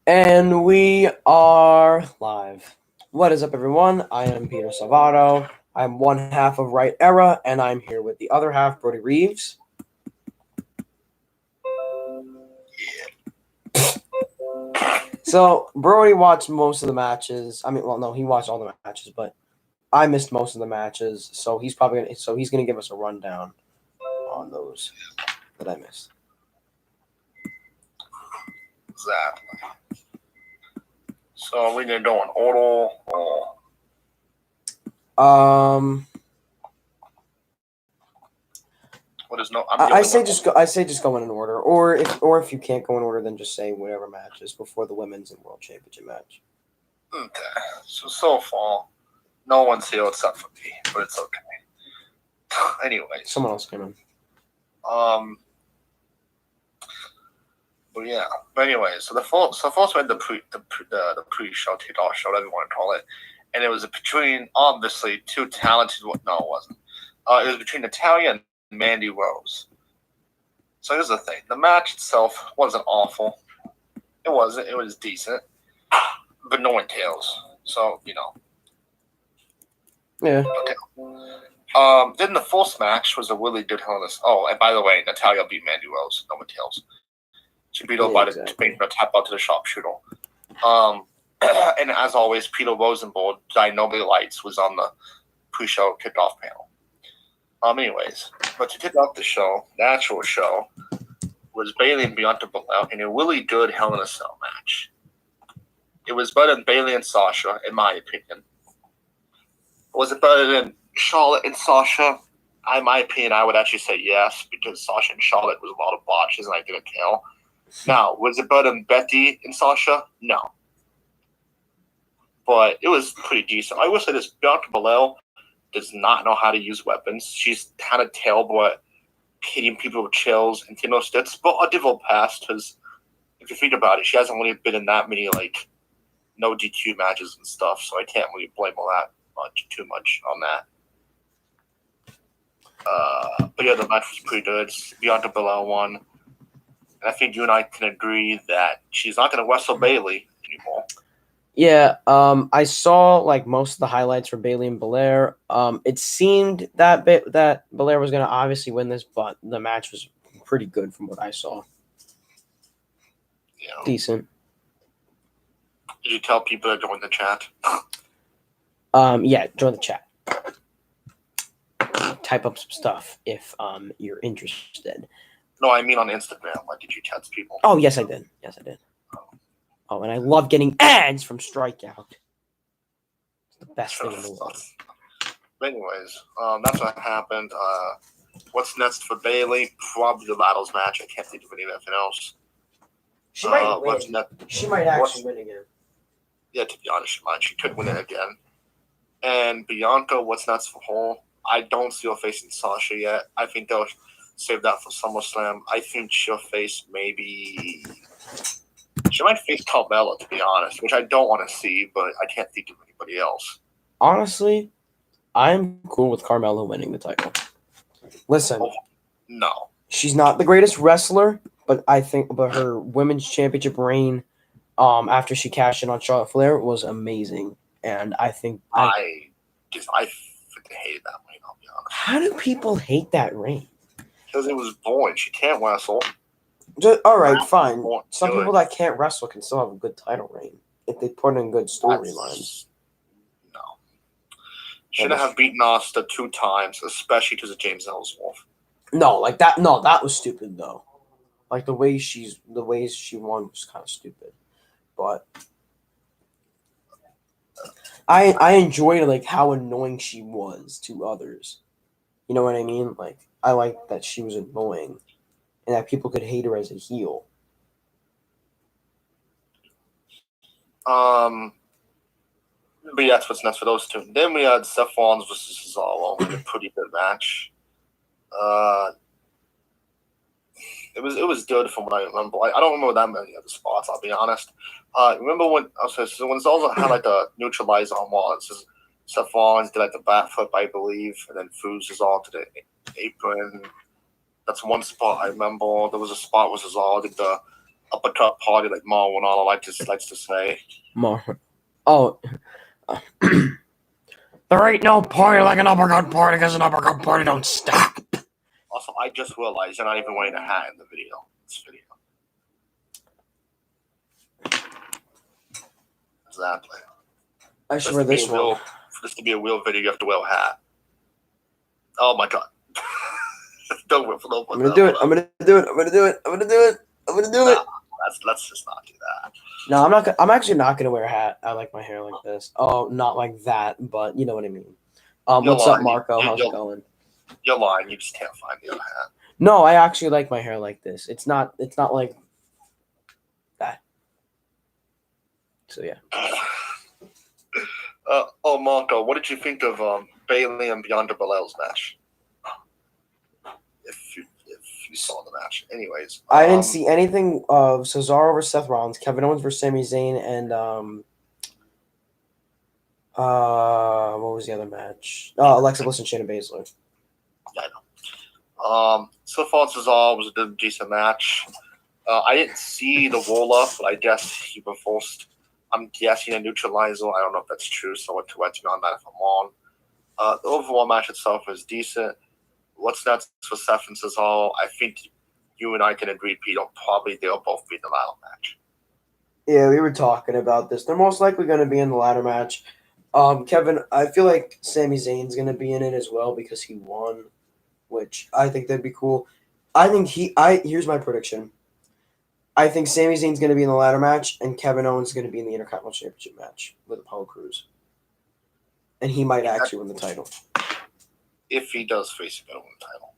And we are live. What is up, everyone? I am Peter Salvato. I'm one half of Right Era, and I'm here with the other half, Brody Reeves. So, Brody watched most of the matches. He watched all the matches, but I missed most of the matches. So he's gonna give us a rundown on those that I missed. Exactly. So we gonna go in order or what is no? I say just go in order, or if you can't go in order, then just say whatever matches before the women's and world championship match. Okay. So far, no one's here except for me, but it's okay. Anyways, Someone else came in. But yeah. But anyways, so first we had the pre-show, kickoff show, whatever you want to call it, and it was between obviously two talented. No, it wasn't. It was between Natalia and Mandy Rose. So here's the thing: the match itself wasn't awful. It wasn't. It was decent, but no one cares. So Yeah. Okay. Then the first match was a really good Hell in a Cell. Oh, and by the way, Natalia beat Mandy Rose. No one cares. She beat her by making her tap out to the sharpshooter. And as always, Peter Rosenberg, I nobody lights, was on the pre-show kickoff panel. Anyways, but to kick off the show, the actual show, was Bayley and Bianca Belair in a really good Hell in a Cell match. It was better than Bayley and Sasha, in my opinion. Was it better than Charlotte and Sasha? In my opinion, I would actually say yes, because Sasha and Charlotte was a lot of botches and I didn't care. Now, was it better than Becky and Sasha? No. But it was pretty decent. I will say this, Bianca Belair does not know how to use weapons. She's kind of terrible at hitting people with chills and Timo sticks, but I'll give her a pass because if you think about it, she hasn't really been in that many, no DQ matches and stuff, so I can't really blame her too much on that. But yeah, the match was pretty good. Bianca Belair won. And I think you and I can agree that she's not going to wrestle Bayley anymore. Yeah, I saw most of the highlights for Bayley and Belair. It seemed that Belair was going to obviously win this, but the match was pretty good from what I saw. Yeah. Decent. Did you tell people to join the chat? Yeah, join the chat. Type up some stuff if you're interested. No, I mean on Instagram. Did you text people? Oh, yes, I did. Oh, and I love getting ads from Strikeout. It's the best thing in the world. But anyways, that's what happened. What's next for Bayley? Probably the Battles match. I can't think of anything else. She might win. She might actually win again. Yeah, to be honest, she could win it again. And Bianca, what's next for her? I don't see her facing Sasha yet. I think they'll save that for SummerSlam. I think she'll face she might face Carmella, to be honest, which I don't want to see, but I can't think of anybody else. Honestly, I'm cool with Carmella winning the title. Listen. No. She's not the greatest wrestler, but her women's championship reign after she cashed in on Charlotte Flair was amazing. And I think I hated that reign, I'll be honest. How do people hate that reign? Because it was boring. She can't wrestle. All right, fine. Some people that can't wrestle can still have a good title reign if they put in good storylines. No. Shouldn't have beaten Asuka 2 times, especially because of James Ellsworth. No, that was stupid though. The way she won was kind of stupid. But I enjoyed how annoying she was to others. You know what I mean? I liked that she was annoying and that people could hate her as a heel. But yeah, that's what's next for those two. Then we had Seth Rollins versus Cesaro, a pretty good match. It was good from what I remember. I don't remember that many other spots, I'll be honest. Remember when Cesaro had a neutralizer on Rollins, Seth Rollins did the back flip, I believe, and then threw Cesaro to the apron. That's one spot I remember. There was a spot where Cesaro did the uppercut party, like Mar Ronaldo likes to say. More. Oh. There ain't no party like an uppercut party because an uppercut party don't stop. Also, I just realized you're not even wearing a hat in the video. This video. Exactly. I should wear this one. For this to be a real video, you have to wear a hat. Oh my god. Don't whip it up. I'm gonna do it. I'm gonna do it. I'm gonna do it. I'm gonna do it. I'm gonna do it. Let's just not do that. No, I'm not. I'm actually not gonna wear a hat. I like my hair like this. Oh, not like that, but you know what I mean. What's up, Marco? How's it going? You're lying. You just can't find the other hat. No, I actually like my hair like this. It's not like that. So yeah. Marco, what did you think of Bailey and Bianca Belair's match? If you saw the match, anyways. I didn't see anything of Cesaro versus Seth Rollins, Kevin Owens versus Sami Zayn, and what was the other match? Alexa Bliss and Shayna Baszler. I know. So far, Cesaro was a decent match. I didn't see the roll up, but I guess he was forced. I'm guessing a neutralizer. I don't know if that's true, so what to let you know on that if I'm wrong. The overall match itself was decent. What's next for Seth and Cesaro? I think you and I can agree, Pete, they'll both be in the ladder match. Yeah, we were talking about this. They're most likely going to be in the ladder match. Kevin, I feel like Sami Zayn's going to be in it as well because he won, which I think that'd be cool. I think here's my prediction. I think Sami Zayn's going to be in the ladder match, and Kevin Owens is going to be in the Intercontinental Championship match with Apollo Crews. And he might actually win the title. If he does face him, he'll win the title.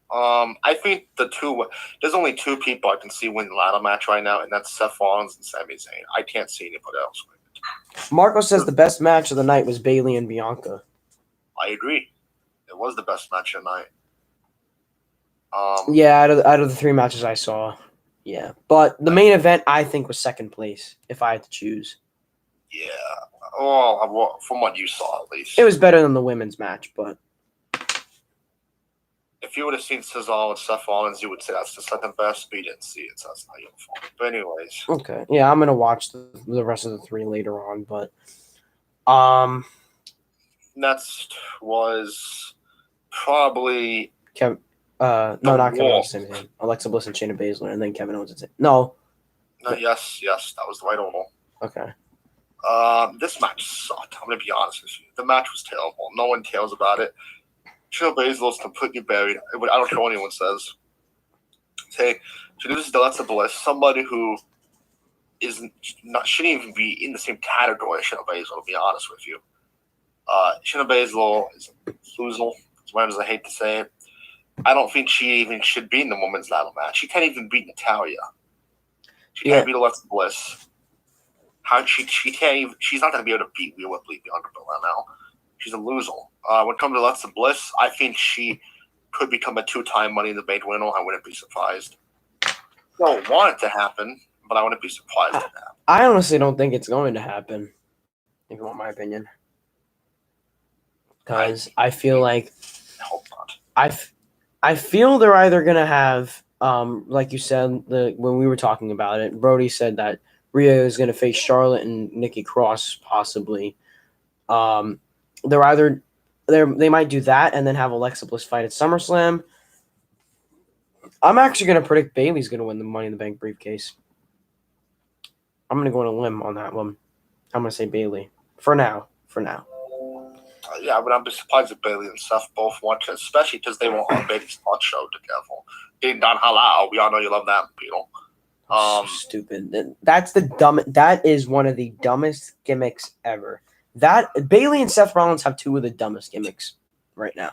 I think there's only two people I can see win the ladder match right now, and that's Seth Rollins and Sami Zayn. I can't see anybody else win it. Marco says the best match of the night was Bayley and Bianca. I agree. It was the best match of the night. Yeah, out of the three matches I saw. Yeah. But the main event, I think, was second place, if I had to choose. Yeah. Well, from what you saw, at least. It was better than the women's match, but... If you would have seen Cesaro and Seth Rollins, you would say that's the second best, but you didn't see it, so that's not your fault. But anyways. Okay. Yeah, I'm going to watch the rest of the three later on, but... Next was probably... not Kevin Owens. Alexa Bliss and Shayna Baszler, and then Kevin Owens. No. Yes, that was the right order. Okay. This match sucked. I'm gonna be honest with you. The match was terrible. No one cares about it. Shayna Baszler is completely buried. I don't care what anyone says. Okay, so this is Alexa Bliss, somebody who shouldn't even be in the same category as Shayna Baszler. To be honest with you, Shayna Baszler is a loser. As much as I hate to say it. I don't think she even should be in the women's ladder match. She can't even beat Natalya. She can't beat Alexa Bliss. She can't even. She's not going to be able to beat Rhea Ripley Bianca Belair now. She's a loser. When it comes to Alexa Bliss, I think she could become a 2-time Money in the Bank winner. I wouldn't be surprised. I don't want it to happen, but I wouldn't be surprised at that. I honestly don't think it's going to happen. If you want my opinion, because I feel like I hope not. I feel they're either going to have, like you said, when we were talking about it, Brody said that Rhea is going to face Charlotte and Nikki Cross possibly. They might do that and then have Alexa Bliss fight at SummerSlam. I'm actually going to predict Bayley's going to win the Money in the Bank briefcase. I'm going to go on a limb on that one. I'm going to say Bayley for now. Yeah, but I'd be surprised if Bailey and Seth both watch it, especially because they were on Bailey's Hot Show together. Ding Don Halal, we all know you love that, Beetle. So stupid. That is one of the dumbest gimmicks ever. That Bailey and Seth Rollins have two of the dumbest gimmicks right now.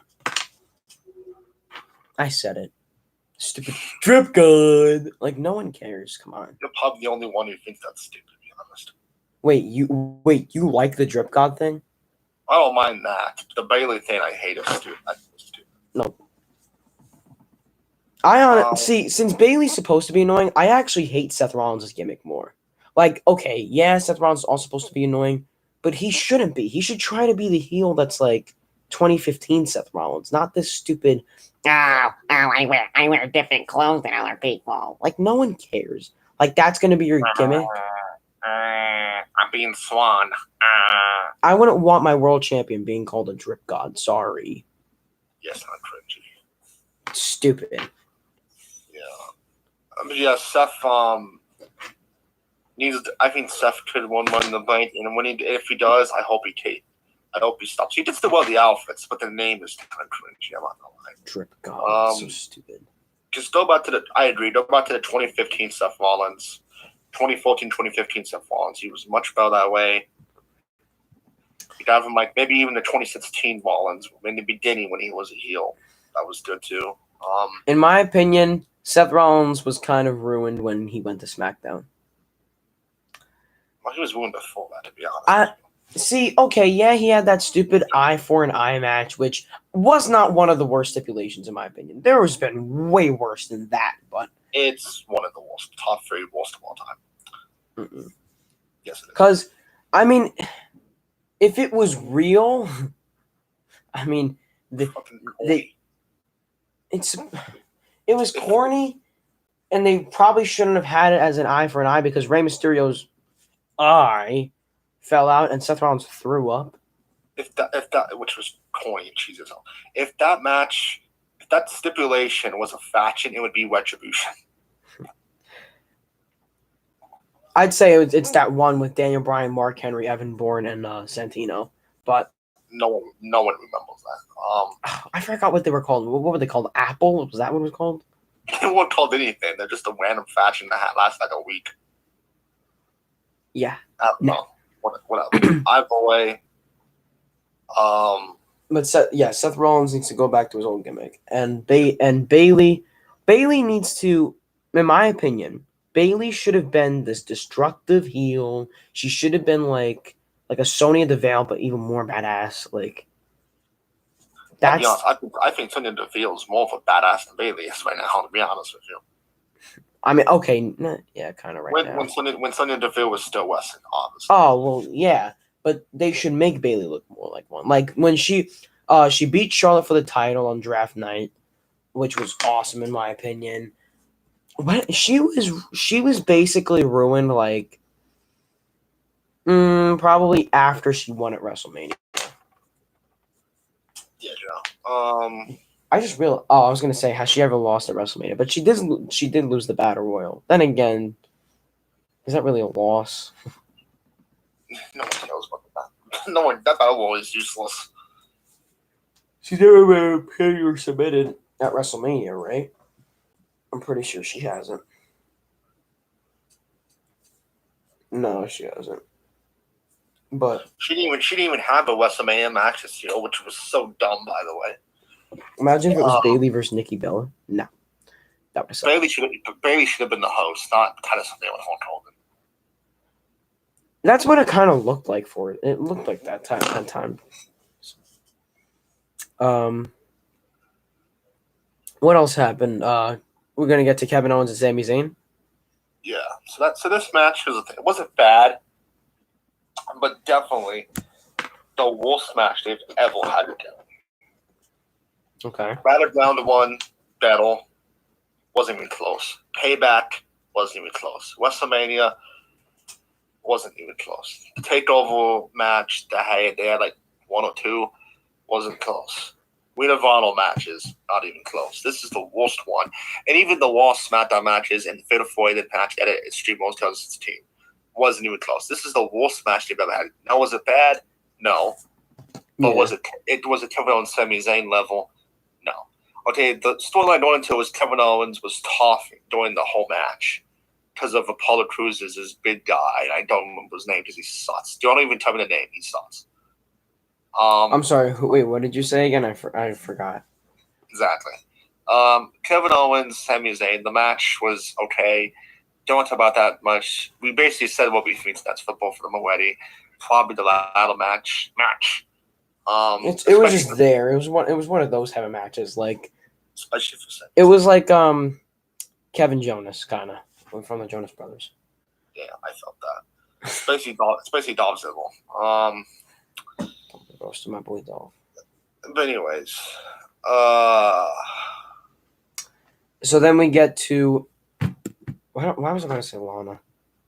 I said it. Stupid drip god. Like no one cares. Come on. You're probably the only one who thinks that's stupid, to be honest. Wait, you like the drip god thing? I don't mind that. The Bailey thing I hate is stupid. No. See, since Bailey's supposed to be annoying, I actually hate Seth Rollins' gimmick more. Like, okay, yeah, Seth Rollins is also supposed to be annoying, but he shouldn't be. He should try to be the heel that's like 2015 Seth Rollins, not this stupid, I wear different clothes than other people. Like, no one cares. Like that's going to be your gimmick. I'm being Swan. I wouldn't want my world champion being called a drip god. Sorry. Yes, I'm cringy. Stupid. Yeah. Seth needs. I think Seth could win Money in the Bank, and if he does, I hope he stops. He did still well the outfits, but the name is kind of cringy. I'm not gonna lie. Drip god. So stupid. Just go back to the. I agree. Go back to the 2015 Seth Rollins, 2014, 2015 Seth Rollins. He was much better that way. You got him like maybe even the 2016 Rollins in the beginning when he was a heel. That was good too. In my opinion, Seth Rollins was kind of ruined when he went to SmackDown. Well, he was ruined before that, to be honest. See, okay, yeah, he had that stupid eye for an eye match, which was not one of the worst stipulations in my opinion. There has been way worse than that, but it's one of the worst, top 3 worst of all time. Mm-mm. Yes, it is. Because, I mean, if it was real, I mean, it was corny, and they probably shouldn't have had it as an eye for an eye because Rey Mysterio's eye fell out and Seth Rollins threw up. If that, which was corny and cheesy as hell. If that stipulation was a faction, it would be Retribution. I'd say it's that one with Daniel Bryan, Mark Henry, Evan Bourne, and Santino. But no one remembers that. I forgot what they were called. What were they called? Apple? Was that what it was called? They weren't called anything. They're just a random faction that lasts like a week. Yeah. No. What else? Either way. But Seth Rollins needs to go back to his old gimmick, and Bayley needs to, in my opinion, Bayley should have been this destructive heel. She should have been like a Sonya Deville, but even more badass. Like that's. I'll be honest, I think Sonya Deville is more of a badass than Bayley is right now. To be honest with you. I mean, okay, yeah, kind of right now. When Sonya Deville was still Western, obviously. Oh well, yeah, but they should make Bayley look more like one. Like when she beat Charlotte for the title on draft night, which was awesome in my opinion. But she was basically ruined like probably after she won at WrestleMania. Yeah. I just realized. Oh, I was gonna say, has she ever lost at WrestleMania? But she did lose the Battle Royal. Then again, is that really a loss? No one cares about that. No one. That Battle Royal is useless. She's never been pinned or submitted at WrestleMania, right? I'm pretty sure she hasn't. No, she hasn't. But she didn't even have a WrestleMania match this year, which was so dumb, by the way. Imagine if it was Bayley versus Nikki Bella. No, that would Bayley should have been the host, not kind of something with Hulk Hogan. That's what it kind of looked like for it. It looked like that time. What else happened? We're gonna get to Kevin Owens and Sami Zayn. Yeah. So this match it wasn't bad, but definitely the worst match they've ever had together. Okay. Round 1 battle wasn't even close. Payback wasn't even close. WrestleMania wasn't even close. The takeover match they had like 1 or 2 wasn't close. Ring of Honor matches, not even close. This is the worst one. And even the worst SmackDown matches and the Fatal 4-Way match at Extreme Rules 2016 wasn't even close. This is the worst match they've ever had. Now, was it bad? No. But was it was a Kevin Owens Sami Zayn level? No. Okay, the storyline going into was Kevin Owens was tough during the whole match because of Apollo Crews is this big guy. I don't remember his name because he sucks. Don't even tell me the name. He sucks. I'm sorry. Wait, what did you say again? I forgot. Exactly. Kevin Owens, Sami Zayn. The match was okay. Don't talk about that much. We basically said what we think that's for both of them already. Probably the ladder match. It was just there. It was one of those type of matches. Like, especially for Sami. It was like Kevin Jonas kind of from the Jonas Brothers. Yeah, I felt that. It's basically Dolph Ziggler. Roast to my boy Dolph. But anyways, so then we get to Why was I going to say Lana?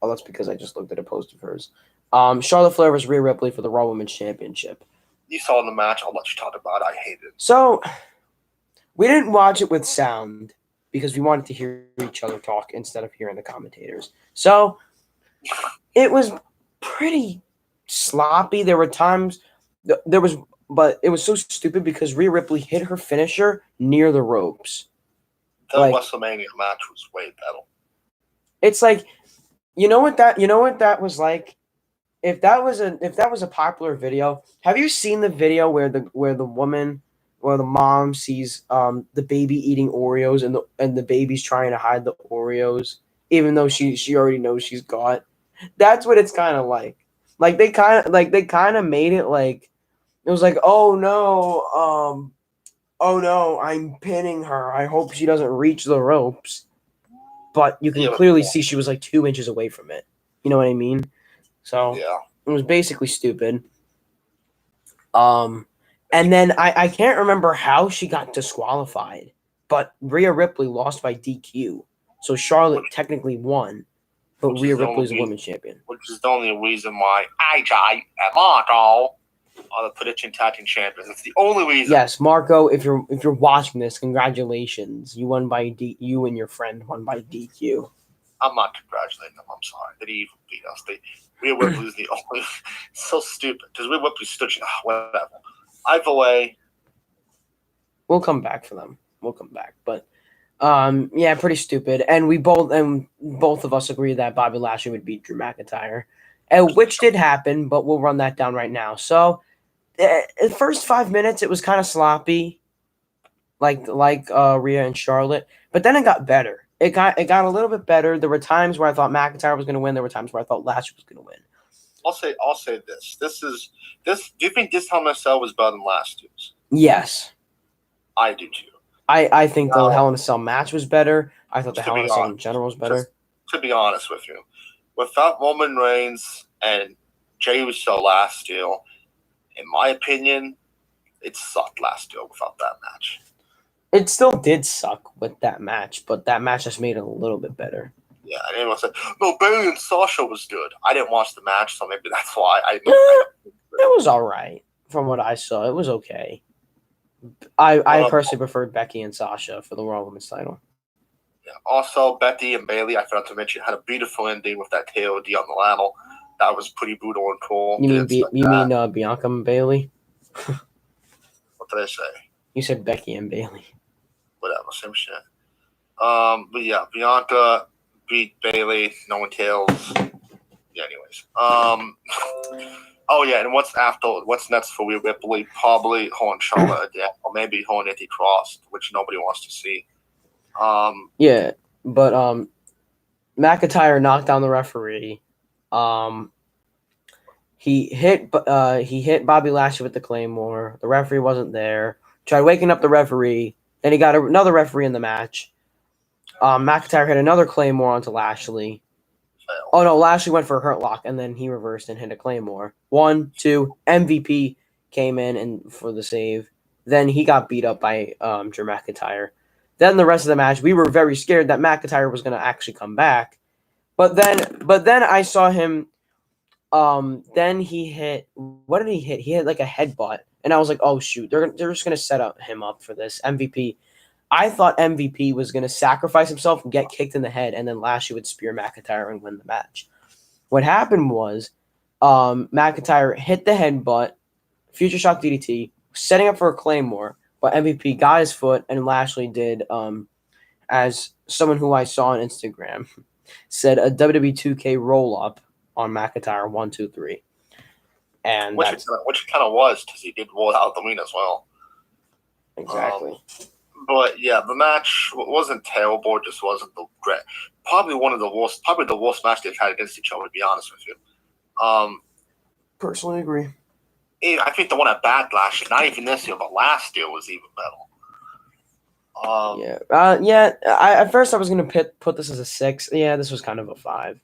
Oh, that's because I just looked at a post of hers. Charlotte Flair versus Rhea Ripley for the Raw Women's Championship. You saw the match. I'll let you talk about it. I hate it. So, we didn't watch it with sound because we wanted to hear each other talk instead of hearing the commentators. So, it was pretty sloppy. There were times but it was so stupid because Rhea Ripley hit her finisher near the ropes. The WrestleMania match was way better. It's like, you know what that was like? If that was a popular video, have you seen the video where the mom sees the baby eating Oreos and the baby's trying to hide the Oreos even though she already knows she's got? That's what it's kind of like. Like they kind of made it like it was like, oh no, I'm pinning her. I hope she doesn't reach the ropes. But you can clearly see she was like 2 inches away from it. You know what I mean? So it was basically stupid. And then I can't remember how she got disqualified, but Rhea Ripley lost by DQ. So Charlotte technically won, but Rhea Ripley is a women's champion. Which is the only reason why AJ and Marco are the prediction tag team champions. It's the only reason. Yes, Marco, if you're watching this, congratulations. You won by you and your friend won by DQ. I'm not congratulating them. I'm sorry. They even beat us. Rhea Ripley is the only. So stupid because Rhea Ripley stood. Whatever. Either way, we'll come back for them. We'll come back, but yeah, pretty stupid. And both of us agree that Bobby Lashley would beat Drew McIntyre, which did happen. But we'll run that down right now. So, the first 5 minutes it was kind of sloppy, like Rhea and Charlotte. But then it got better. It got a little bit better. There were times where I thought McIntyre was going to win. There were times where I thought Lashley was going to win. I'll say this. Do you think this Hell in a Cell was better than last year's? Yes. I do too. I think the Hell in a Cell match was better. I thought the Hell in a Cell in general was better. To be honest with you, without Roman Reigns and Jey Uso last year, in my opinion, it sucked last year without that match. It still did suck with that match, but that match just made it a little bit better. Yeah, and everyone said, no, Bayley and Sasha was good. I didn't watch the match, so maybe that's why. It was all right from what I saw. It was okay. I personally preferred Becky and Sasha for the Raw Women's title. Yeah. Also, Becky and Bayley, I forgot to mention, had a beautiful ending with that KOD on the ladder. That was pretty brutal and cool. You mean Bianca and Bayley? What did I say? You said Becky and Bayley. Whatever, same shit. But yeah, Bianca beat Bayley. No one tells. Yeah. Anyways. Oh yeah, and what's next for Rhea Ripley? Probably her and Charlotte again, or maybe her and Nikki Cross, which nobody wants to see. Yeah, but McIntyre knocked down the referee. He hit Bobby Lashley with the Claymore. The referee wasn't there. Tried waking up the referee. Then he got another referee in the match. McIntyre hit another Claymore onto Lashley. Oh no, Lashley went for a hurt lock and then he reversed and hit a Claymore. 1, 2, MVP came in and for the save. Then he got beat up by Drew McIntyre. Then the rest of the match, we were very scared that McIntyre was going to actually come back. But then I saw him. Then he hit. What did he hit? He hit like a headbutt, and I was like, "Oh shoot, they're just going to set him up for this MVP." I thought MVP was going to sacrifice himself and get kicked in the head, and then Lashley would spear McIntyre and win the match. What happened was, McIntyre hit the headbutt, Future Shock DDT, setting up for a Claymore. But MVP got his foot, and Lashley did, as someone who I saw on Instagram said, a WWE 2K roll-up on McIntyre, 1, 2, 3. And which it kind of was, because he did roll out the ring as well. Exactly. But yeah, the match wasn't terrible, it just wasn't the great. Probably the worst match they've had against each other, to be honest with you. Personally agree. I think the one at Backlash, not even this year, but last year was even better. At first I was gonna put this as a 6. Yeah, this was kind of a 5.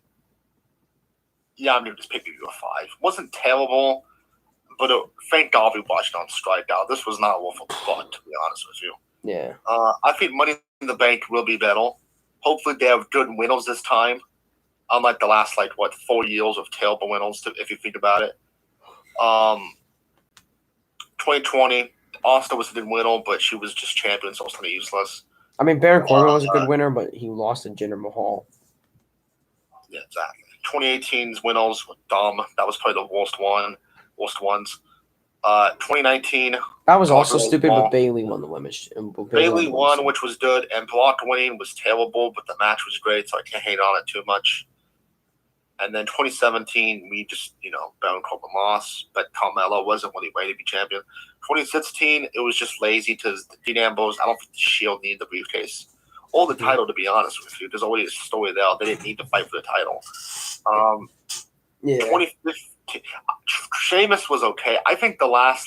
Yeah, I'm gonna just pick you a 5. Wasn't terrible, but thank God we watched on Strikeout. This was not worth a butt, to be honest with you. Yeah. I think Money in the Bank will be better. Hopefully they have good winners this time. Unlike the last 4 years of terrible winners, if you think about it. 2020, Austin was a good winner, but she was just champion, so it was kind of useless. I mean, Baron Corbin was a good winner, but he lost to Jinder Mahal. Yeah, exactly. 2018's winners were dumb. That was probably the worst ones. 2019. That was also stupid, but Bayley won the women's. Bayley won, which was good, and Brock winning was terrible, but the match was great, so I can't hate on it too much. And then 2017, we just, Baron Corbin lost, but Carmella wasn't really ready to be champion. 2016, it was just lazy because Dean Ambrose, I don't think the Shield needed the briefcase. Or the title, to be honest with you. There's already a story there. They didn't need to fight for the title. 2015, Sheamus was okay. I think the last,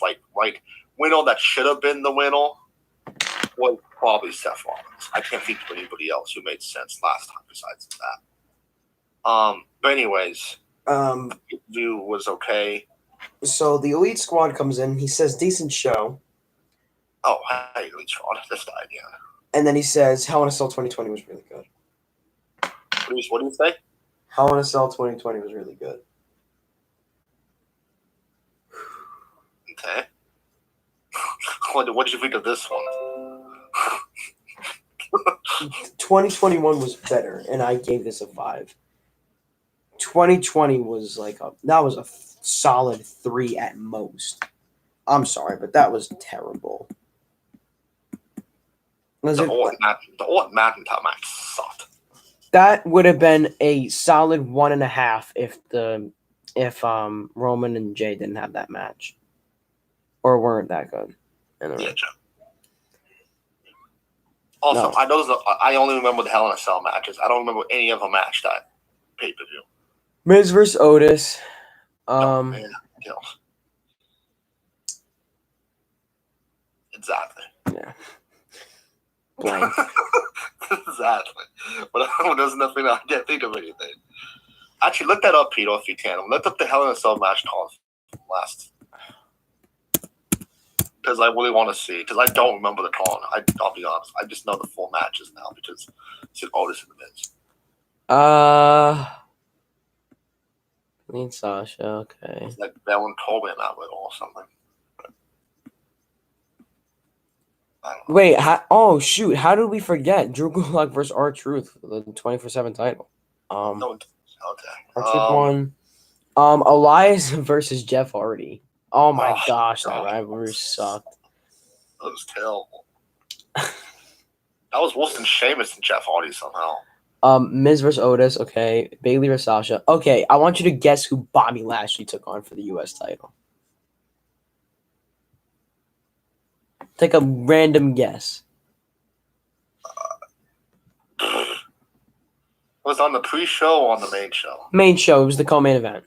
winner that should have been the winner was probably Seth Rollins. I can't think of anybody else who made sense last time besides that. But anyways, view was okay. So the Elite Squad comes in. He says, decent show. Oh, hey, Elite Squad. This died, yeah. And then he says, Hell in a Cell 2020 was really good. What do you say? Hell in a Cell 2020 was really good. Okay. What did you think of this one? 2021 was better, and I gave this a 5. 2020 was that was a solid 3 at most. I'm sorry, but that was terrible. The Orton McIntyre match sucked. That would have been a solid 1.5 if Roman and Jay didn't have that match, or weren't that good. Yeah, Joe. Also, no. I only remember the Hell in a Cell matches. I don't remember any other match that pay-per-view. Miz versus Otis. Exactly. Yeah. Blank. Exactly. But there's nothing. I can't think of anything. Actually, look that up, Peter, if you can. Look up the Hell in a Cell match called last. Because I really want to see. Because I don't remember the con. I'll be honest. I just know the 4 matches now because it's Otis and the Miz. Me and Sasha, okay. It's like Baron Corbin that way or something. Wait, shoot. How did we forget Drew Gulak versus R-Truth for the 24/7 title? Okay. R-Truth won. Elias versus Jeff Hardy. Oh my gosh, that rivalry sucked. That was terrible. That was worse than Sheamus and Jeff Hardy somehow. Miz versus Otis, okay. Bayley versus Sasha. Okay, I want you to guess who Bobby Lashley took on for the U.S. title. Take a random guess. Was it on the pre-show or on the main show? Main show. It was the co-main event.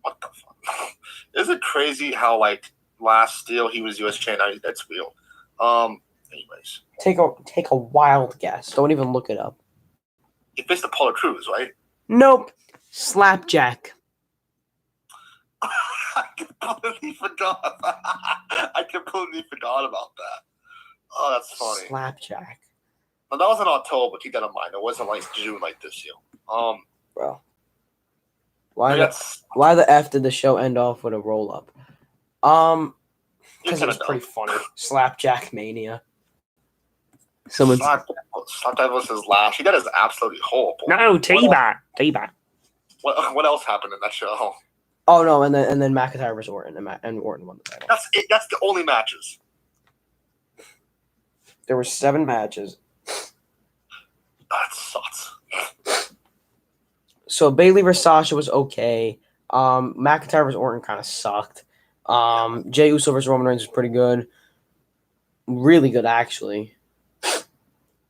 What the fuck? Is it crazy how last year he was U.S. champion? That's real. Anyways. Take a wild guess. Don't even look it up. He faced Apollo Crews, right? Nope. Slapjack. I completely forgot about that. Oh, that's funny. Slapjack. Well, that was in October. Keep that in mind. It wasn't June this year. Bro. Why the F did the show end off with a roll up? Because it was pretty funny. Slapjack Mania. Slapjack was his last. He got his absolutely horrible. No, T-Bar. What else happened in that show? Oh no, and then McIntyre versus Orton, and Orton won the title. That's it. That's the only matches. There were 7 matches. That sucks. So Bayley versus Sasha was okay. McIntyre versus Orton kind of sucked. Jey Uso versus Roman Reigns was pretty good. Really good, actually.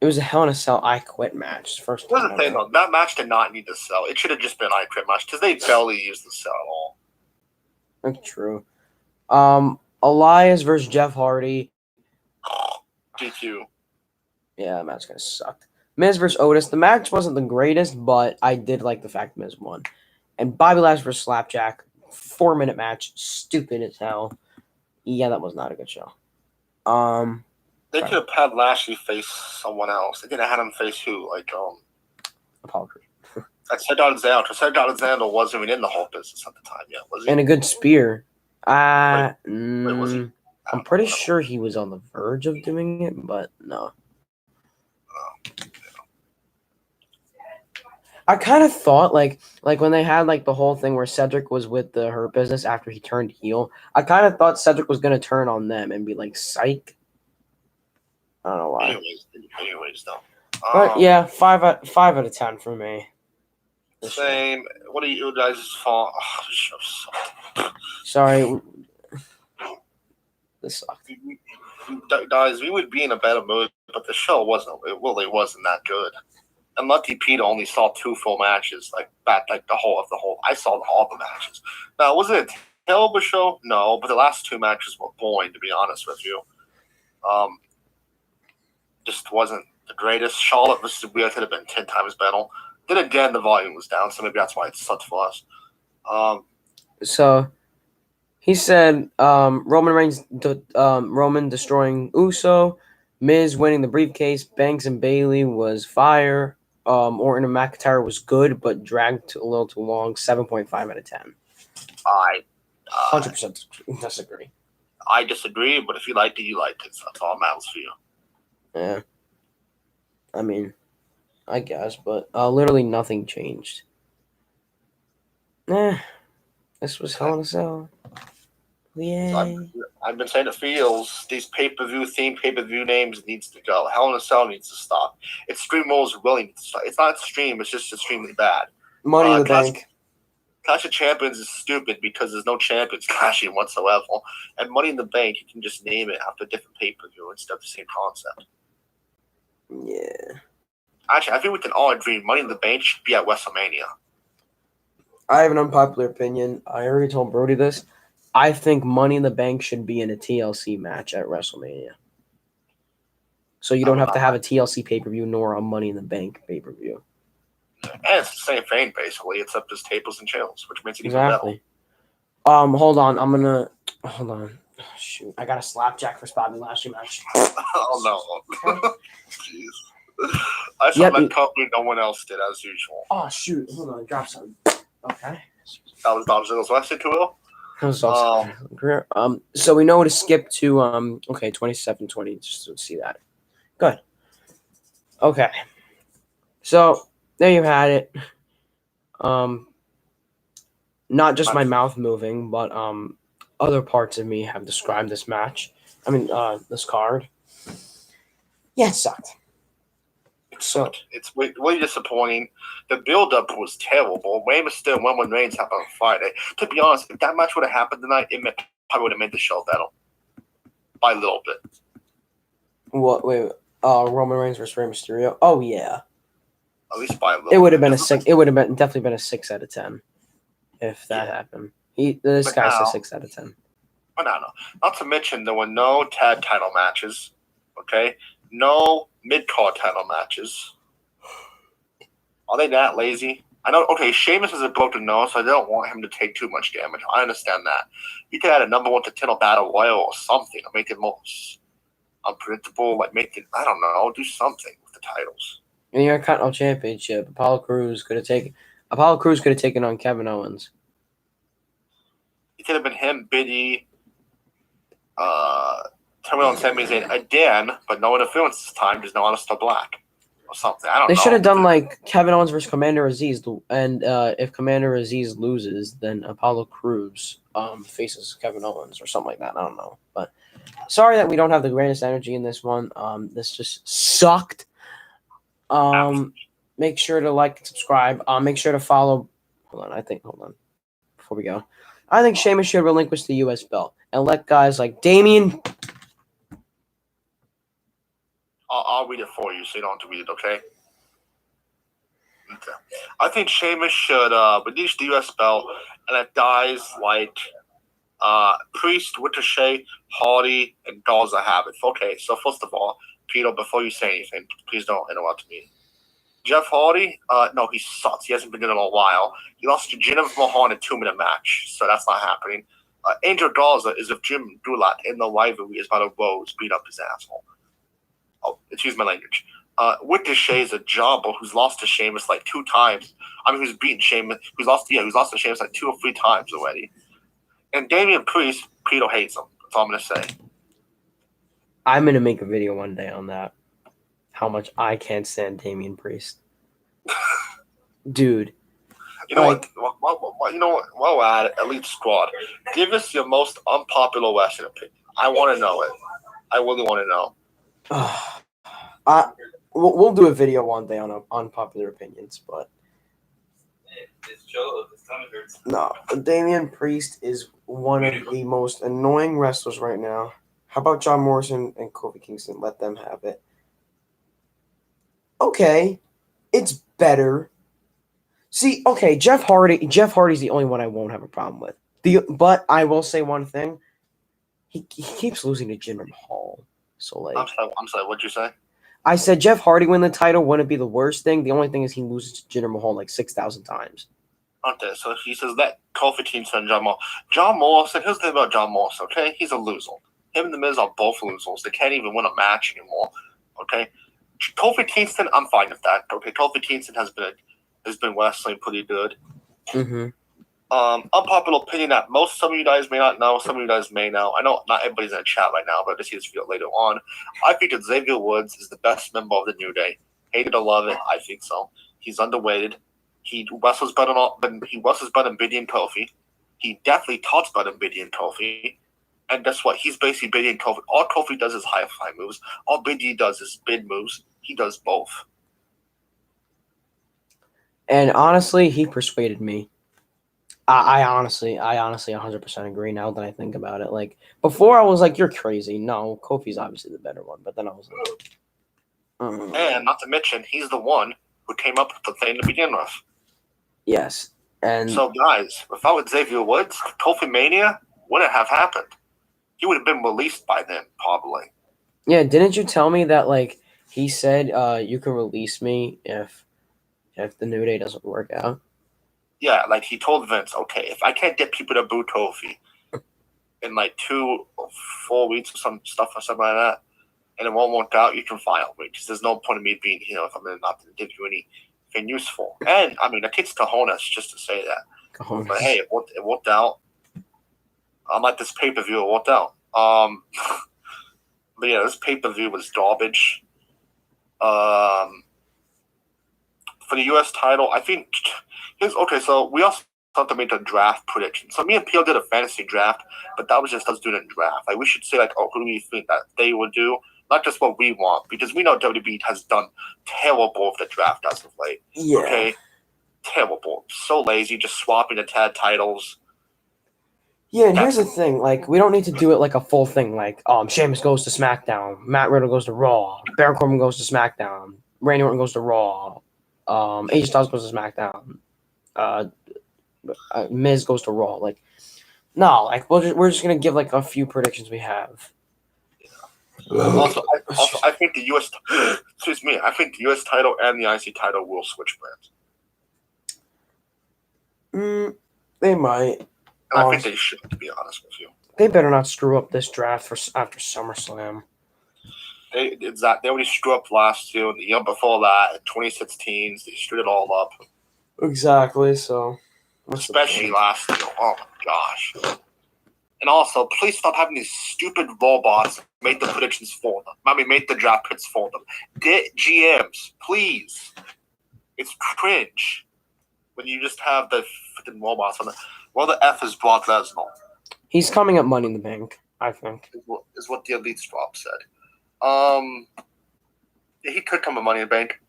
It was a Hell in a Cell I Quit match. First time. Here's the thing, though. That match did not need to sell. It should have just been I Quit match because they barely used the cell at all. That's true. Elias versus Jeff Hardy. GQ. Yeah, that match kind of sucked. Miz versus Otis. The match wasn't the greatest, but I did like the fact Miz won. And Bobby Lashley versus Slapjack. 4-minute match. Stupid as hell. Yeah, that was not a good show. They could have had Lashley face someone else. They could have had him face who? Like, Apollo Crews. Cedric Alexander. Cedric Alexander wasn't even in the whole business at the time yet, was he? And a good spear. Wait, was he? I'm pretty sure he was on the verge of doing it, but no. I kind of thought like when they had like the whole thing where Cedric was with the Hurt Business after he turned heel, I kind of thought Cedric was gonna turn on them and be like, "Psych." I don't know why. Anyways, though. But yeah, 5 out of 10 for me. Same. What are you guys' fault? Oh, this show sucked. Sorry. This sucked. Guys, we would be in a better mood, but the show wasn't. It really wasn't that good. And Lucky Peter only saw 2 full matches, like the whole. I saw all the matches. Now, was it a terrible show? No, but the last 2 matches were boring, to be honest with you. Just wasn't the greatest. Charlotte versus Rhea could have been 10 times better. Then again, the volume was down, so maybe that's why it sucked for us. So he said Roman destroying Uso, Miz winning the briefcase, Banks and Bailey was fire. Orton and McIntyre was good, but dragged a little too long. 7.5 out of 10. I 100% disagree. I disagree, but if you liked it, you liked it. So that's all that matters for you. Yeah. I mean, I guess, but literally nothing changed. This was Hell in a Cell. Yay. So I've been saying it for years. These pay-per-view names needs to go. Hell in a Cell needs to stop. Extreme Rules really needs to stop. It's not extreme. It's just extremely bad. Money in the Bank. Clash of Champions is stupid because there's no champions clashing whatsoever. And Money in the Bank, you can just name it after a different pay-per-view instead of the same concept. Yeah. Actually, I think we can all agree Money in the Bank should be at WrestleMania. I have an unpopular opinion. I already told Brody this. I think Money in the Bank should be in a TLC match at WrestleMania. So you don't have to have a TLC pay-per-view nor a Money in the Bank pay-per-view. And it's the same thing, basically, except just tables and chairs, which makes it even Exactly. better. Hold on. Hold on. Shoot. I got a slapjack for Bobby Lashley match. Oh, no. Jeez. I saw that company no one else did, as usual. Oh, shoot. Hold on. Drop something. Okay. That was Dom Ziggler's Western tour? So we know to skip to 27-20 just to see that. Good. Okay. So there you had it. Not just my mouth moving, but other parts of me have described this match. I mean, this card. Yeah, it sucked. It's really disappointing. The build-up was terrible. Rey Mysterio won when Reigns happened on Friday. To be honest, if that match would have happened tonight, it probably would have made the show better. By a little bit. What? Wait. Roman Reigns versus Rey Mysterio? Oh, yeah. At least by a little bit. It would have been definitely been a 6 out of 10 if that happened. This guy's a 6 out of 10. But no. Not to mention, there were no tag title matches. Okay? No mid-card title matches. Are they that lazy? I know, okay, Sheamus is a broken nose, so I don't want him to take too much damage. I understand that. You could add a number 1 contender battle royal or something, or make it more unpredictable, like make it, I don't know, do something with the titles. In the Intercontinental Championship, Apollo Crews could have taken on Kevin Owens. It could have been him, Biddy, Terminal and Sami Zayn again, but no interference this time. There's no Aleister Black or something. I don't know. They should have done like Kevin Owens versus Commander Aziz, and if Commander Aziz loses, then Apollo Crews faces Kevin Owens or something like that. I don't know, but sorry that we don't have the greatest energy in this one. This just sucked. Make sure to like and subscribe. Make sure to follow. Hold on. Before we go, I think Sheamus should relinquish the U.S. belt and let guys like Damian. I'll read it for you so you don't have to read it, okay? I think Sheamus should release the U.S. belt and let guys like Priest, Ricochet, Hardy, and Garza have it. Okay, so first of all, Peter, before you say anything, please don't interrupt me. Jeff Hardy, no, he sucks. He hasn't been in a while. He lost to Jinder Mahal in a 2-minute match, so that's not happening. Angel Garza is with Jim Dulac in the rivalry is about a Rose beat up his asshole. excuse my language. With Shay's a jobber who's lost to Sheamus like 2 times. I mean, who's beaten Sheamus, who's lost to Sheamus like 2 or 3 times already. And Damian Priest, Peter hates him. That's all I'm gonna say. I'm gonna make a video one day on that. How much I can't stand Damian Priest, dude. You know what? You know what? While we're at it, Elite Squad, give us your most unpopular wrestling opinion. I want to know it. I really want to know. We'll do a video one day on unpopular opinions, but no, Damian Priest is one of the most annoying wrestlers right now. How about John Morrison and Kofi Kingston? Let them have it. Okay, it's better. See, okay, Jeff Hardy's the only one I won't have a problem with. But I will say one thing. He keeps losing to Jinder Mahal. So like, I'm sorry. What'd you say? I said Jeff Hardy win the title wouldn't be the worst thing. The only thing is he loses to Jinder Mahal like 6,000 times. Okay, so he says that Kofi Kingston and John Morrison. John Morrison, here's the thing about John Morrison, okay? He's a loser. Him and The Miz are both losers. They can't even win a match anymore, okay? Kofi Kingston, I'm fine with that. Okay, Kofi Kingston has been wrestling pretty good. Mm-hmm. Unpopular opinion that some of you guys may not know, some of you guys may know. I know not everybody's in the chat right now, but I see this video later on. I think that Xavier Woods is the best member of the New Day. Hate it or love it, I think so. He's underrated. He wrestles better than Biddy and Kofi. He definitely talks better than Biddy and Kofi. And guess what? He's basically Biddy and Kofi. All Kofi does is high-fly moves. All Biddy does is bid moves. He does both. And honestly, he persuaded me. I honestly 100% agree now that I think about it. Like, before I was like, you're crazy. No, Kofi's obviously the better one. But then I was like... And not to mention, he's the one who came up with the thing to begin with. Yes. And so, guys, without Xavier Woods, Kofi Mania wouldn't have happened. He would have been released by then, probably. Yeah, didn't you tell me that, like, he said you can release me if the New Day doesn't work out? Yeah, like he told Vince, okay, if I can't get people to boo Kofi in like 2 or 4 weeks or something like that, and it won't work out, you can fire me because there's no point in me being here if I'm not going to give you anything useful. And I mean, it takes cojones just to say that. Cojones. But hey, it worked out. Like this pay-per-view, it worked out. But yeah, this pay-per-view was garbage. For the U.S. title, I think. Okay, so we also have to make a draft prediction. So me and Peel did a fantasy draft, but that was just us doing a draft. Like we should say, like, oh, who do we think that they would do? Not just what we want, because we know WWE has done terrible with the draft as of late. Yeah. Okay, terrible. So lazy, just swapping the tag titles. Yeah, and here's the thing, like, we don't need to do it like a full thing, like, Sheamus goes to SmackDown, Matt Riddle goes to Raw, Baron Corbin goes to SmackDown, Randy Orton goes to Raw, AJ Styles goes to SmackDown, Miz goes to Raw. Like, no, like, we're just gonna give like a few predictions we have. Also, I think the U.S. Excuse me. I think the U.S. title and the IC title will switch brands. They might. And I think they should, to be honest with you. They better not screw up this draft after SummerSlam. They already screwed up last year, and the year before that, in 2016, they screwed it all up. Exactly. So, especially last year. Oh my gosh. And also, please stop having these stupid robots make the predictions for them. I mean, make the draft picks for them. Get GMs, please. It's cringe when you just have the freaking robots on it. Well, the F is Brock Lesnar. He's coming up Money in the Bank, I think. Is what the Elite Swap said. He could come at Money in the Bank.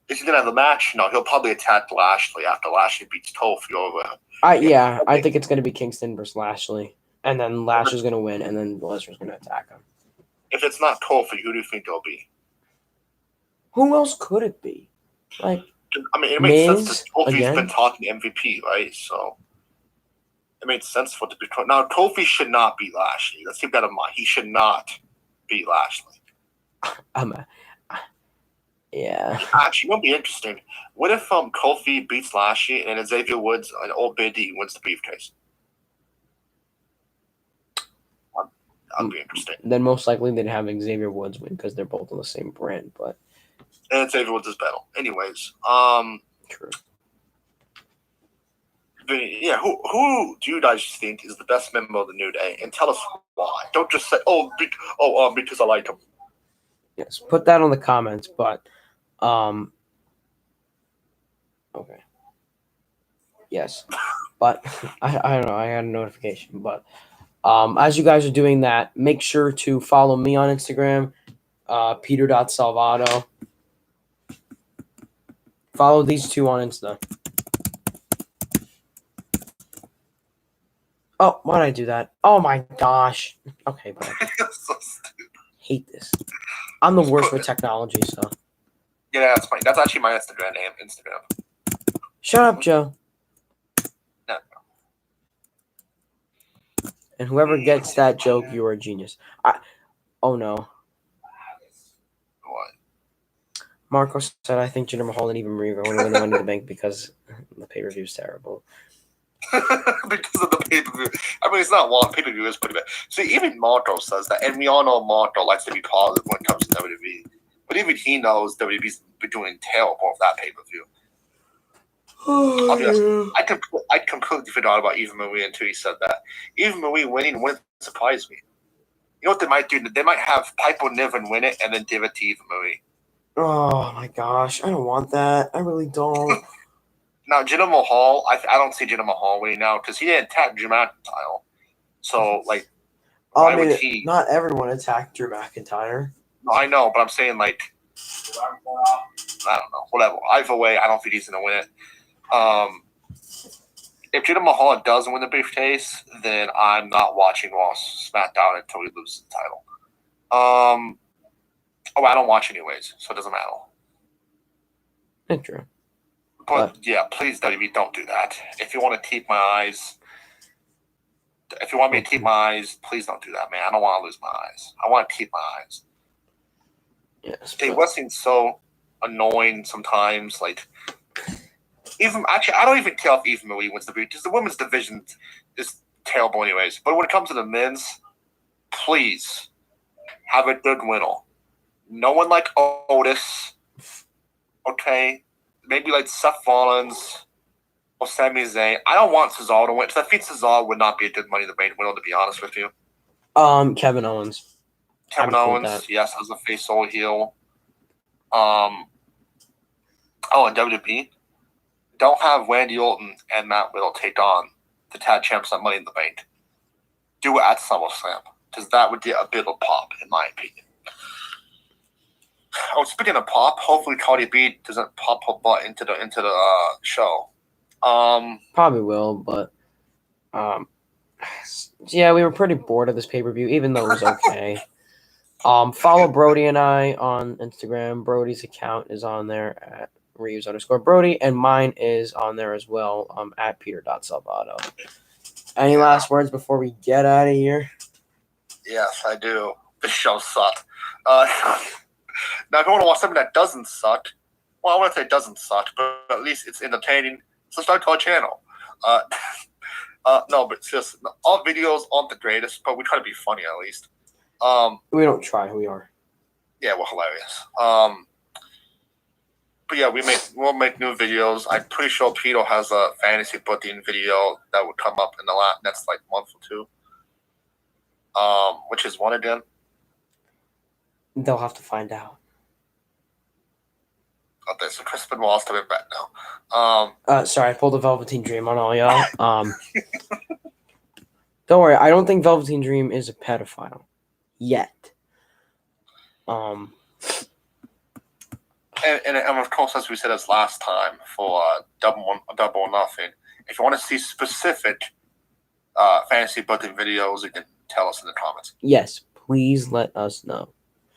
Is he going to have a match? No, he'll probably attack Lashley after Lashley beats Kofi over. I think it's going to be Kingston versus Lashley. And then Lashley's going to win, and then Lesnar's going to attack him. If it's not Kofi, who do you think it'll be? Who else could it be? Like, I mean, it makes Miz, sense because Kofi's been talking MVP, right? So it makes sense for it to be Kofi. Now, Kofi should not be Lashley. Let's keep that in mind. He should not be Lashley. Yeah. Actually, it would be interesting. What if Kofi beats Lashley and then Xavier Woods and Old Biddy wins the briefcase? That'd be interesting. Then most likely they'd have Xavier Woods win because they're both on the same brand. But and Xavier Woods is battle. Anyways, true. yeah, who do you guys think is the best member of the New Day? And tell us why. Don't just say, because I like him. Yes, put that on the comments. But okay. Yes, but I don't know. I had a notification, but as you guys are doing that, make sure to follow me on Instagram, Peter.Salvato. Follow these two on Insta. Oh, why did I do that? Oh my gosh. Okay, but So stupid. hate this. I'm the worst with technology, so. Yeah, that's fine. That's actually my Instagram name. Instagram. Shut up, Joe. No. And whoever gets that joke, you are a genius. Oh no. What? Marco said, I think Jinder Mahal and even Marie are going to win the Money in the Bank because the pay-per-view is terrible. Because of the pay-per-view. I mean, it's not one. Pay-per-view is pretty bad. See, even Marco says that, and we all know Marco likes to be positive when it comes to WWE. But even he knows WWE's been doing terrible with that pay-per-view. I completely forgot about Eva Marie until he said that. Eva Marie winning wouldn't surprise me. You know what they might do? They might have Piper Niven win it and then give it to Eva Marie. Oh my gosh, I don't want that. I really don't. Now, Jinder Mahal, I don't see Jinder Mahal winning now because he didn't attack Drew McIntyre. So, like, why would he? Not everyone attacked Drew McIntyre. I know, but I'm saying, like, I don't know, whatever. Either way, I don't think he's going to win it. If Jinder Mahal does win the briefcase, then I'm not watching Raw SmackDown until he loses the title. I don't watch anyways, so it doesn't matter. That's true. But yeah, please, WWE, don't do that. If you want to keep my eyes, if you want me to keep my eyes, please don't do that, man. I don't want to lose my eyes. I want to keep my eyes. Yes. They wrestling's so annoying sometimes. Like, I don't even care if Eva Marie wins the because the women's division is terrible, anyways. But when it comes to the men's, please have a good winner. No one like Otis. Okay. Maybe like Seth Rollins or Sami Zayn. I don't want Cesaro to win because I think Cesaro would not be a good Money in the Bank winner, to be honest with you. Kevin Owens. Kevin Owens, yes, as a face or heel. And WWE. Don't have Randy Orton and Matt Riddle take on the tag champs at Money in the Bank. Do it at SummerSlam because that would get a bit of pop, in my opinion. Oh, speaking of pop, hopefully Cardi B doesn't pop her butt into the show. Probably will, but yeah, we were pretty bored of this pay-per-view, even though it was okay. Follow Brody and I on Instagram. Brody's account is on there at Reeves_Brody, and mine is on there as well, at Peter.Salvato. Any last words before we get out of here? Yes, I do. This show sucked. Now, if you want to watch something that doesn't suck, well, I wouldn't say it doesn't suck, but at least it's entertaining. Subscribe to our channel. No, but just all videos aren't the greatest, but we try to be funny at least. We don't try. We are. Yeah, we're hilarious. But yeah, we'll make new videos. I'm pretty sure Peter has a fantasy booking video that would come up in the next like month or two. Which is one again. They'll have to find out. Okay, so Chris Benoit's coming back now. Sorry, I pulled a Velveteen Dream on all y'all. Don't worry, I don't think Velveteen Dream is a pedophile yet. And of course, as we said as last time for double or nothing, if you want to see specific fantasy booking videos, you can tell us in the comments. Yes, please let us know.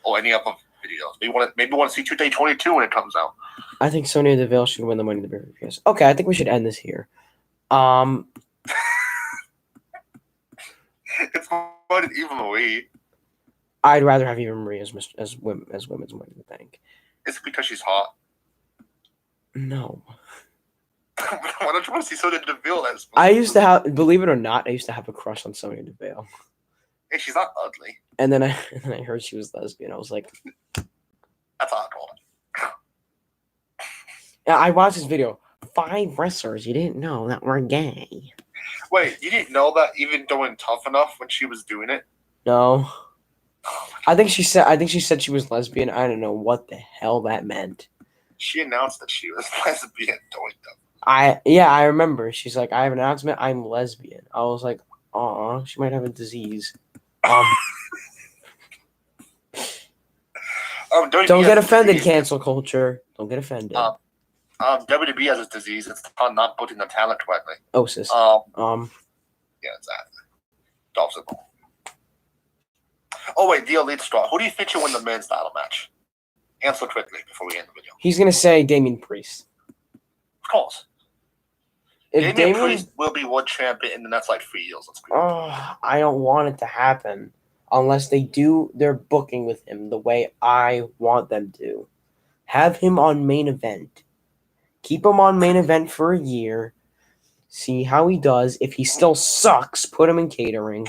Or any other videos. Maybe want to see 2K22 when it comes out. I think Sonya Deville should win the Money in the Bank. Okay, I think we should end this here. It's more than Eva Marie. I'd rather have Eva Marie as women's Money in the Bank. Is it because she's hot? No. Why don't you want to see Sonya Deville as? I used to have, believe it or not, I used to have a crush on Sonya Deville. Hey, she's not ugly. And then I heard she was lesbian. I was like, that's oddball. Yeah, I watched this video. 5 wrestlers you didn't know that were gay. Wait, you didn't know that even doing Tough Enough when she was doing it? No. I think she said she was lesbian. I don't know what the hell that meant. She announced that she was lesbian doing them. I remember. She's like, I have an announcement. I'm lesbian. I was like, aw, she might have a disease. Don't get offended, cancel culture. Don't get offended. WWE has a disease. It's not putting the talent correctly. Osis. Yeah, exactly. Dolph Ziggler. Oh wait, the Elite Star. Who do you think should win the men's title match? Answer quickly before we end the video. He's gonna say Damian Priest. Of course. If Damian Priest will be world champion in the next 3 years. I don't want it to happen unless they do their booking with him the way I want them to. Have him on main event. Keep him on main event for a year. See how he does. If he still sucks, put him in catering.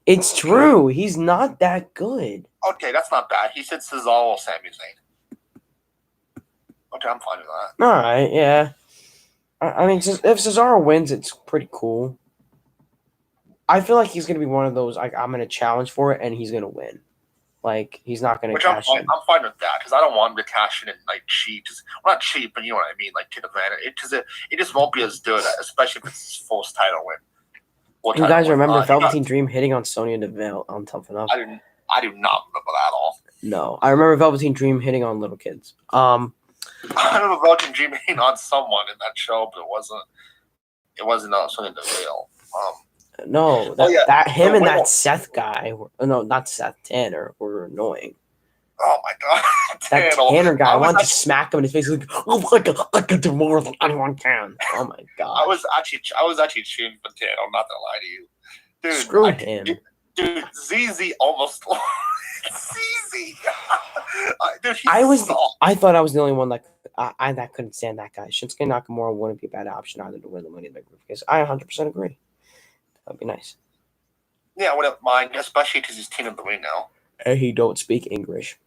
It's true. He's not that good. Okay, that's not bad. He said Cesaro or Sami Zayn. Okay, I'm fine with that. All right, yeah. I mean, if Cesaro wins, it's pretty cool. I feel like he's going to be one of those, I'm going to challenge for it, and he's going to win. He's not going to cash in. I'm fine with that, because I don't want him to cash in and, cheat. Well, not cheat, but you know what I mean, take advantage. It just won't be as good, especially if it's his first title win. You guys remember Velveteen Dream hitting on Sonya Deville on Tough Enough? I do not remember that at all. No. I remember Velveteen Dream hitting on little kids. I remember Velveteen Dream hitting on someone in that show, but it wasn't Sonya Deville. No, that Seth guy. No, not Seth, Tanner were annoying. Oh my god, that Tanner guy! I wanted to smack him in his face. Like, oh my god, I can do more than anyone can. Oh my god! I was actually cheering for Tanner. I'm not gonna lie to you, dude. Screw him, dude. ZZ almost. ZZ. Dude, I thought I was the only one that couldn't stand that guy. Shinsuke Nakamura wouldn't be a bad option either to win the Money in the Bank because I 100% agree. That'd be nice. Yeah, I wouldn't mind, especially because he's Teen of the Ring now. And he don't speak English.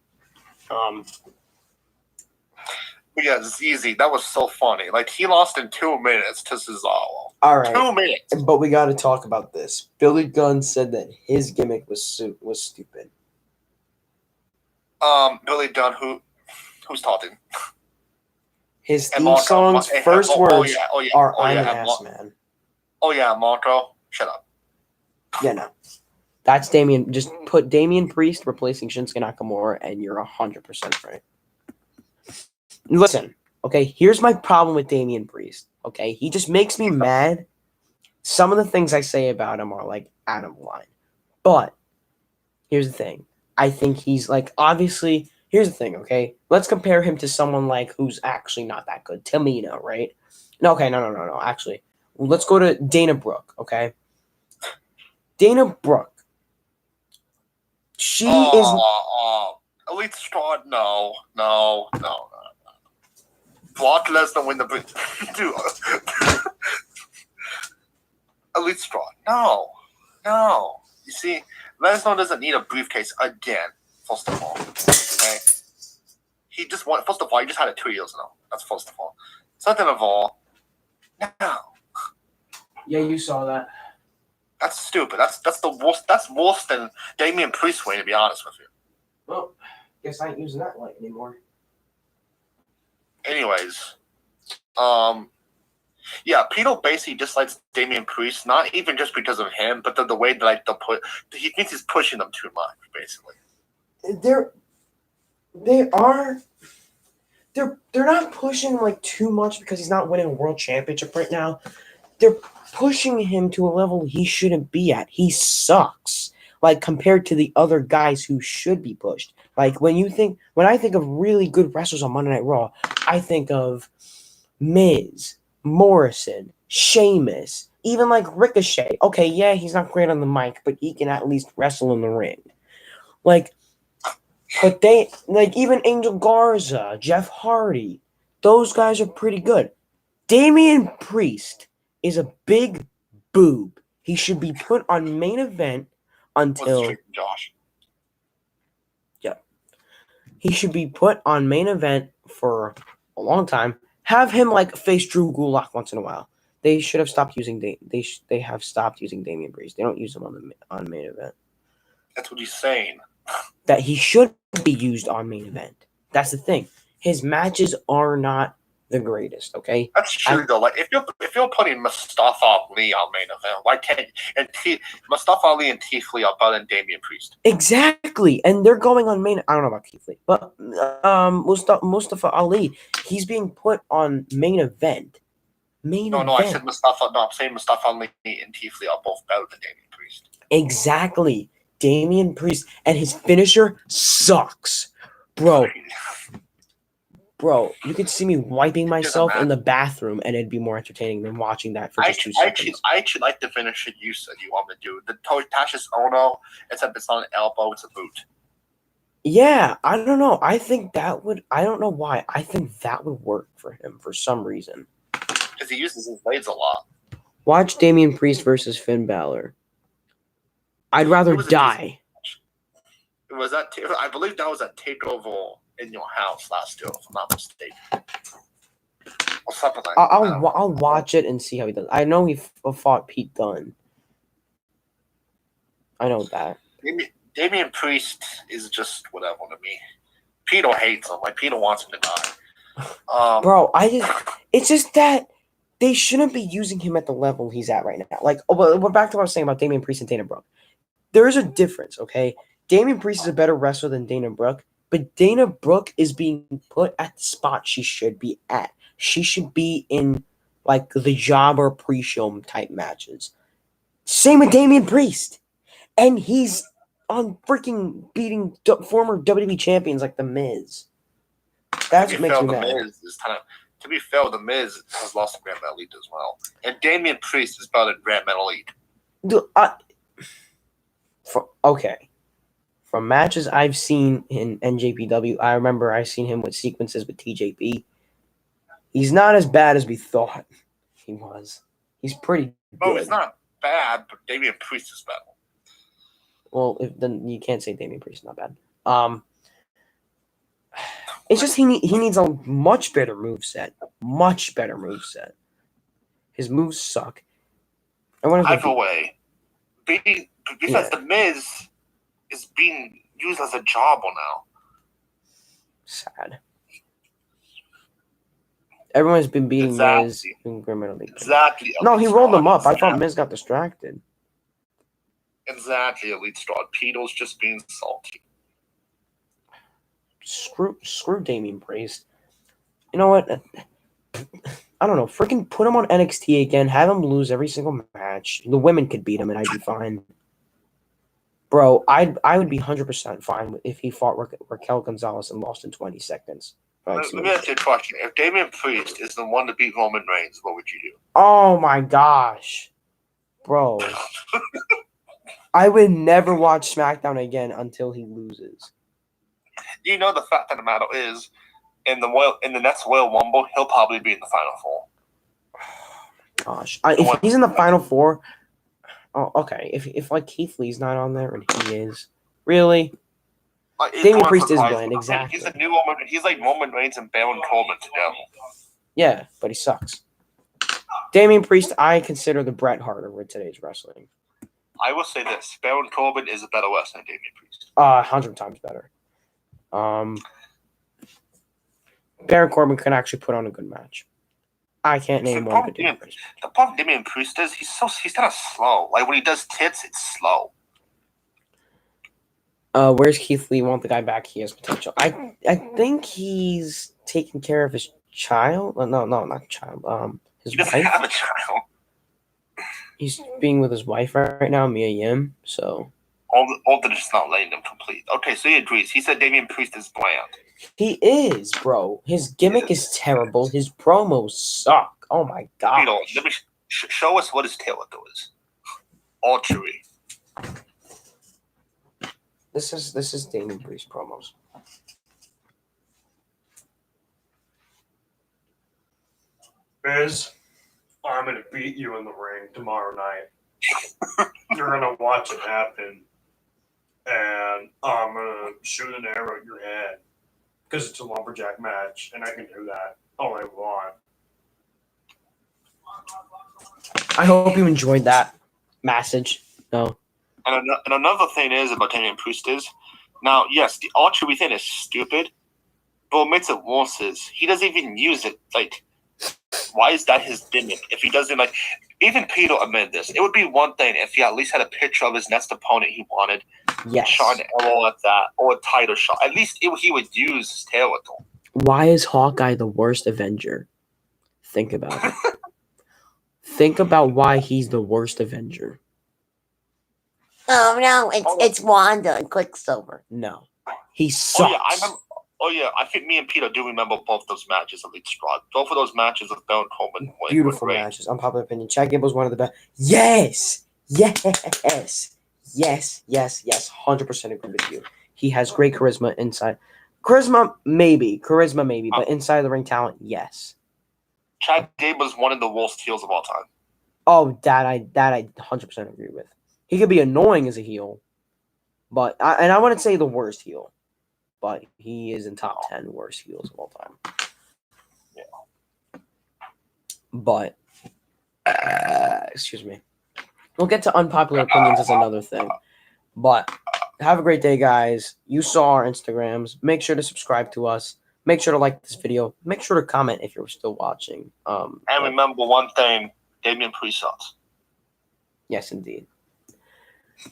But yeah, ZZ, that was so funny. He lost in 2 minutes to Cesaro. All right. 2 minutes. But we got to talk about this. Billy Gunn said that his gimmick was stupid. Billy Gunn, who's talking? His theme song's first words are "I'm an ass man." Oh yeah, Marco, shut up. Yeah, no. That's Damian. Just put Damian Priest replacing Shinsuke Nakamura, and you're 100% right. Listen, okay, here's my problem with Damian Priest. Okay, he just makes me mad. Some of the things I say about him are out of line. But here's the thing. I think he's obviously, here's the thing, okay? Let's compare him to someone who's actually not that good. Tamina, right? No, okay, no. Actually, let's go to Dana Brooke, okay? Dana Brooke. She is. Elite Star, no. Brock Lesnar win the dude. Elite Star, no. You see, Lesnar doesn't need a briefcase again. First of all, okay. He just won. First of all, he just had it 2 years ago. That's first of all. Second of all, no. Yeah, you saw that. That's stupid. That's the worst. That's worse than Damian Priest way, to be honest with you. Well, guess I ain't using that light anymore. Anyways, yeah, Peter basically dislikes Damian Priest, not even just because of him, but the way that he thinks he's pushing them too much, basically. They're not pushing too much because he's not winning a world championship right now. They're pushing him to a level he shouldn't be at. He sucks. Compared to the other guys who should be pushed. When I think of really good wrestlers on Monday Night Raw, I think of Miz, Morrison, Sheamus, even Ricochet. Okay, yeah, he's not great on the mic, but he can at least wrestle in the ring. But they even Angel Garza, Jeff Hardy, those guys are pretty good. Damian Priest is a big boob. He should be put on main event until Josh. he should be put on main event for a long time. Have him like face Drew Gulak once in a while. They should have stopped using they have stopped using Damian Priest. They don't use him on main event. That's what he's saying. That he should be used on main event. That's the thing. His matches are not the greatest. Okay, that's true though. Like if you're putting Mustafa Ali on main event, why can't Mustafa Ali and Keith Lee are better than Damian Priest? Exactly, and they're going on main. I don't know about Keith Lee, but Mustafa Ali, he's being put on main event. No, I said Mustafa. No, I'm saying Mustafa Ali and Keith Lee are both better than Damian Priest. Exactly, Damian Priest, and his finisher sucks, bro. Bro, you could see me wiping myself in the bathroom, and it'd be more entertaining than watching that for just 2 seconds. I actually like the finisher you said you want to do. The Tasha's Ono, except it's not an elbow, it's a boot. Yeah, I don't know. I think that would. I don't know why. I think that would work for him for some reason. Because he uses his blades a lot. Watch Damian Priest versus Finn Balor. I'd rather die. Was that? I believe that was a takeover in your house last year, if I'm not mistaken. Or something like I'll watch it and see how he does. I know he fought Pete Dunne. I know that. Damian Priest is just whatever to me. Peter hates him. Like Peter wants him to die. Bro, it's just that they shouldn't be using him at the level he's at right now. Like, we're back to what I was saying about Damian Priest and Dana Brooke. There is a difference, okay? Damian Priest is a better wrestler than Dana Brooke, but Dana Brooke is being put at the spot she should be at. She should be in, like, the jobber pre-show type matches. Same with Damian Priest. And he's on freaking beating former WWE champions like The Miz. That's what makes me mad. To be fair, The Miz has lost to Grand Elite as well. And Damian Priest is better than Grand Elite. Okay. From matches I've seen in NJPW, I remember I've seen him with sequences with TJP. He's not as bad as we thought he was. He's pretty good. No, he's not bad, but Damian Priest is better. Well, then you can't say Damian Priest is not bad. It's just he needs a much better moveset. Much better moveset. His moves suck. Either way, because The Miz is being used as a jobber now. Sad. Everyone's been beating Miz in Grand League. Exactly. No, he rolled him up. I thought Miz got distracted. Exactly, Elite Star. Peter's just being salty. Screw Damian Priest. You know what? I don't know. Freaking put him on NXT again. Have him lose every single match. The women could beat him, and I'd be fine. Bro, I would be 100% fine if he fought Raquel Gonzalez and lost in 20 seconds. Let me ask you a question. If Damian Priest is the one to beat Roman Reigns, what would you do? Oh my gosh. Bro. I would never watch SmackDown again until he loses. You know the fact of the matter is, in the next Royal Rumble, he'll probably be in the Final Four. Gosh. If he's in the Final Four, okay. If like Keith Lee's not on there and he is, really? Damian Priest is bland, exactly. He's a new Roman. He's like Roman Reigns and Baron Corbin together. Yeah, but he sucks. Damian Priest, I consider the Bret Hart of today's wrestling. I will say this: Baron Corbin is a better wrestler than Damian Priest. 100 times better. Baron Corbin can actually put on a good match. I can't name one good Damian Priest. The problem Damian Priest is he's kind of slow. Like when he does tits, it's slow. Where's Keith Lee? Want the guy back? He has potential. I think he's taking care of his child. No, not child. His wife. He doesn't have a child. He's being with his wife right now, Mia Yim. So all that is not letting them complete. Okay, so he agrees. He said Damian Priest is bland. He is, bro. His gimmick is terrible. His promos suck. Oh my god. Let me show us what his talent is. Archery. This is Damian Priest promos. Miz, I'm gonna beat you in the ring tomorrow night. You're gonna watch it happen, and I'm gonna shoot an arrow at your head because it's a lumberjack match, and I can do that all I want. I hope you enjoyed that message. No. And another thing is about Damian Priest is, now, yes, the archery thing is stupid, but what makes it worse is he doesn't even use it. Like, why is that his gimmick? If he doesn't, like, even Peter admitted this. It would be one thing if he at least had a picture of his next opponent he wanted, Yes. shot an arrow at that, or a title shot. At least he would use his tail at all. Why is Hawkeye the worst Avenger? Think about it. Think about why he's the worst Avenger. Oh no, it's Wanda and Quicksilver. No. He sucks. I think me and Peter do remember both those matches at least. Both of those matches with Baron Corbin. Beautiful matches. Unpopular opinion. Chad Gable's one of the best. Yes! Yes! Yes, yes, yes. 100% agree with you. He has great charisma inside. Charisma, maybe. But inside the ring talent, yes. Chad Gable's one of the worst heels of all time. Oh, that I 100% agree with. He could be annoying as a heel, but I wouldn't say the worst heel, but he is in top 10 worst heels of all time. Yeah. But excuse me. We'll get to unpopular opinions as another thing. But have a great day, guys. You saw our Instagrams. Make sure to subscribe to us. Make sure to like this video. Make sure to comment if you're still watching. And remember one thing, Damian Priest sucks. Yes, indeed.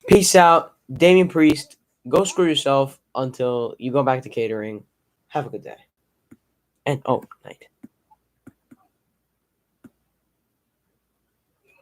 Peace out. Damian Priest, go screw yourself until you go back to catering. Have a good day. And, night.